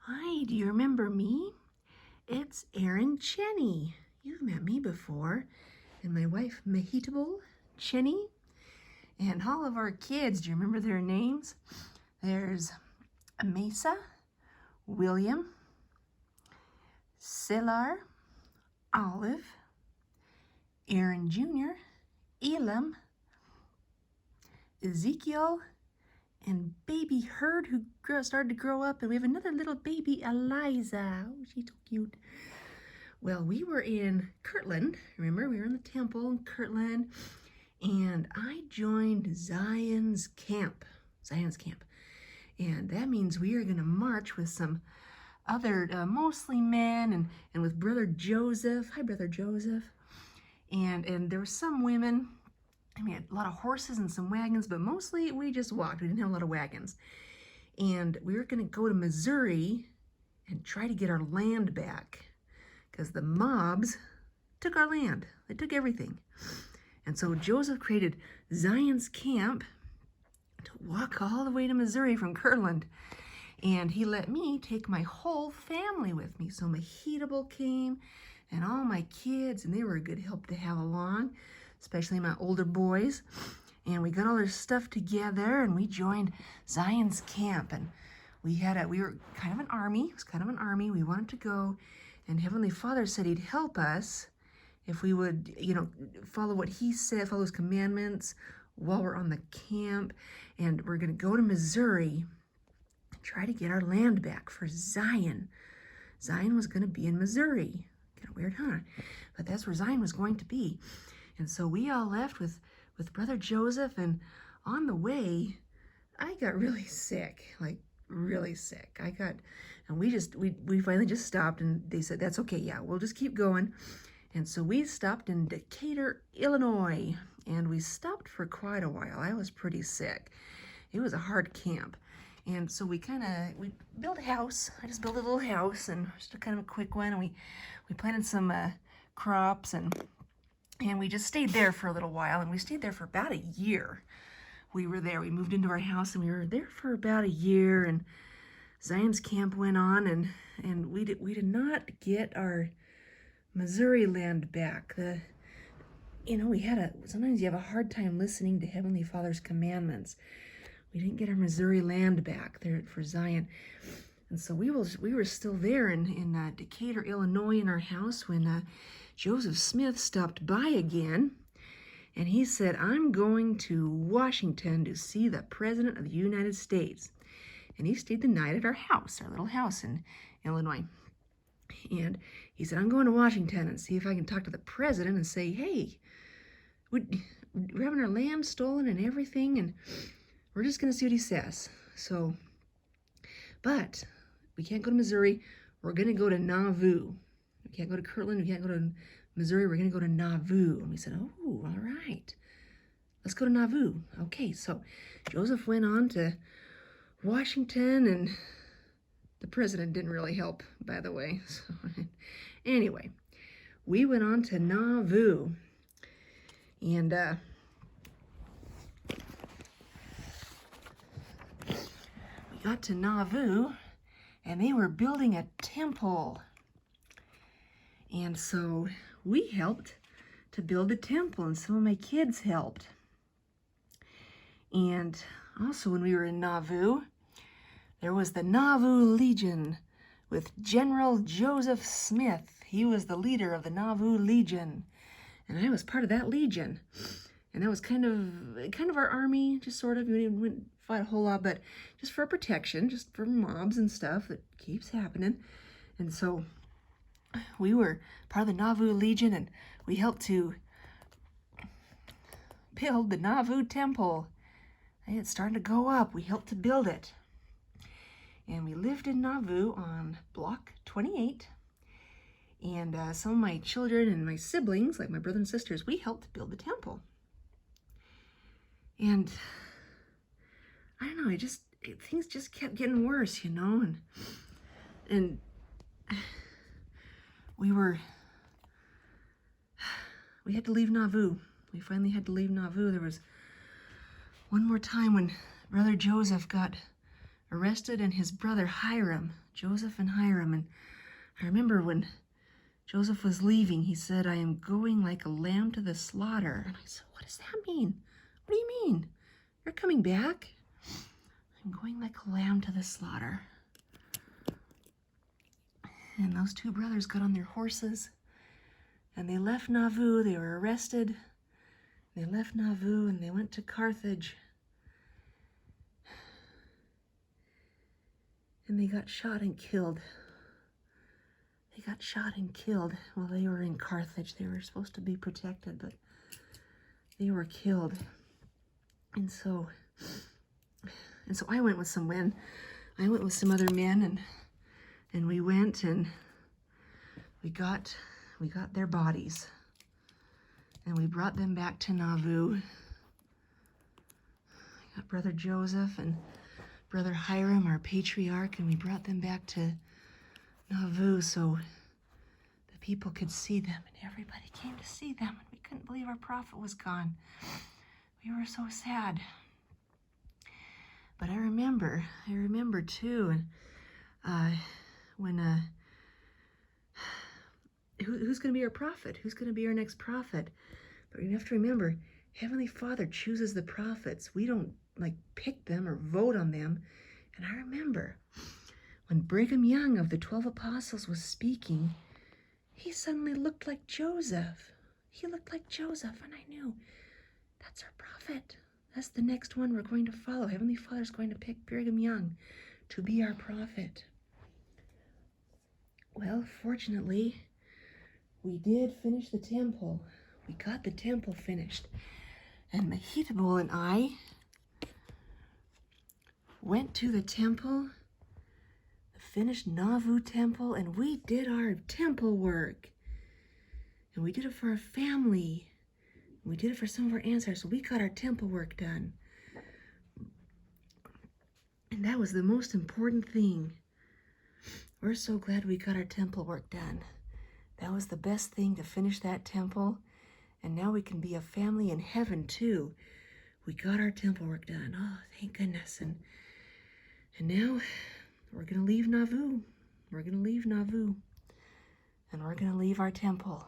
Hi, do you remember me? It's Erin Cheney. You've met me before. And my wife, Mahitable Cheney. And all of our kids, do you remember their names? There's Mesa, William, Silar, Olive, Aaron Jr., Elam, Ezekiel, and baby Herd, who started to grow up. And we have another little baby, Eliza. Oh, she's so cute. Well, we were in Kirtland. Remember, we were in the temple in Kirtland, and I joined Zion's camp. And that means we are going to march with some other, mostly men, and with Brother Joseph. Hi, Brother Joseph. And there were some women. I mean, a lot of horses and some wagons, but mostly we just walked. We didn't have a lot of wagons. And we were going to go to Missouri and try to get our land back, because the mobs took our land. They took everything. And so Joseph created Zion's camp to walk all the way to Missouri from Kirtland. And he let me take my whole family with me. So Mahitable came and all my kids, and they were a good help to have along, especially my older boys. And we got all our stuff together and we joined Zion's camp. And we were kind of an army. It was kind of an army. We wanted to go, and Heavenly Father said he'd help us if we would, follow what he said, follow his commandments while we're on the camp. And we're going to go to Missouri and try to get our land back for Zion. Zion was going to be in Missouri. Kind of weird, huh? But that's where Zion was going to be. And so we all left with Brother Joseph, and on the way, I got really sick, like really sick. And we finally just stopped, and they said, that's okay, yeah, we'll just keep going. And so we stopped in Decatur, Illinois, and we stopped for quite a while. I was pretty sick. It was a hard camp. And so we built a house. I just built a little house, and just kind of a quick one, and we planted some crops, and we just stayed there for a little while, and we stayed there for about a year. We were there. We moved into our house, and we were there for about a year, and Zion's camp went on, and we did not get our Missouri land back. Sometimes you have a hard time listening to Heavenly Father's commandments. We didn't get our Missouri land back there for Zion. And so we were still there in Decatur, Illinois, in our house when Joseph Smith stopped by again, and he said, I'm going to Washington to see the President of the United States. And he stayed the night at our house, our little house in Illinois. And he said, I'm going to Washington and see if I can talk to the president and say, hey, we're having our land stolen and everything, and we're just going to see what he says. So, but we can't go to Missouri. We're going to go to Nauvoo. We can't go to Kirtland. We can't go to Missouri. We're going to go to Nauvoo. And we said, oh, all right. Let's go to Nauvoo. Okay, so Joseph went on to Washington, and the president didn't really help, by the way. So, anyway, we went on to Nauvoo. And we got to Nauvoo, and they were building a temple. And so we helped to build the temple, and some of my kids helped. And also when we were in Nauvoo, there was the Nauvoo Legion with General Joseph Smith. He was the leader of the Nauvoo Legion, and I was part of that legion. And that was kind of our army, just sort of. We didn't fight a whole lot, but just for protection, just for mobs and stuff that keeps happening. And so we were part of the Nauvoo Legion, and we helped to build the Nauvoo Temple. It's starting to go up. We helped to build it. And we lived in Nauvoo on Block 28. And some of my children and my siblings, like my brothers and sisters, we helped build the temple. And I don't know, things just kept getting worse, and we had to leave Nauvoo. We finally had to leave Nauvoo. There was one more time when Brother Joseph got arrested, and his brother Hiram, Joseph and Hiram. And I remember when Joseph was leaving, he said, "I am going like a lamb to the slaughter." And I said, "What does that mean? What do you mean? You're coming back?" "I'm going like a lamb to the slaughter." And those two brothers got on their horses and they left Nauvoo. They were arrested. They left Nauvoo and they went to Carthage. And they got shot and killed. They got shot and killed while they were in Carthage. They were supposed to be protected, but they were killed. And so I went with some men. I went with some other men, and we went and we got their bodies, and we brought them back to Nauvoo. I got Brother Joseph and Brother Hiram, our patriarch, and we brought them back to Nauvoo so the people could see them, and everybody came to see them, and we couldn't believe our prophet was gone. We were so sad. But I remember too, when who's going to be our prophet? Who's going to be our next prophet? But you have to remember, Heavenly Father chooses the prophets. We don't pick them or vote on them. And I remember when Brigham Young of the 12 Apostles was speaking, he suddenly looked like Joseph. He looked like Joseph, and I knew that's our prophet. That's the next one we're going to follow. Heavenly Father's going to pick Brigham Young to be our prophet. Well, fortunately, we did finish the temple. We got the temple finished. And Mahitable and I went to the temple, the finished Nauvoo temple, and we did our temple work. And we did it for our family. We did it for some of our ancestors. So we got our temple work done. And that was the most important thing. We're so glad we got our temple work done. That was the best thing, to finish that temple. And now we can be a family in heaven too. We got our temple work done. Oh, thank goodness. And now we're going to leave Nauvoo. We're going to leave Nauvoo. And we're going to leave our temple.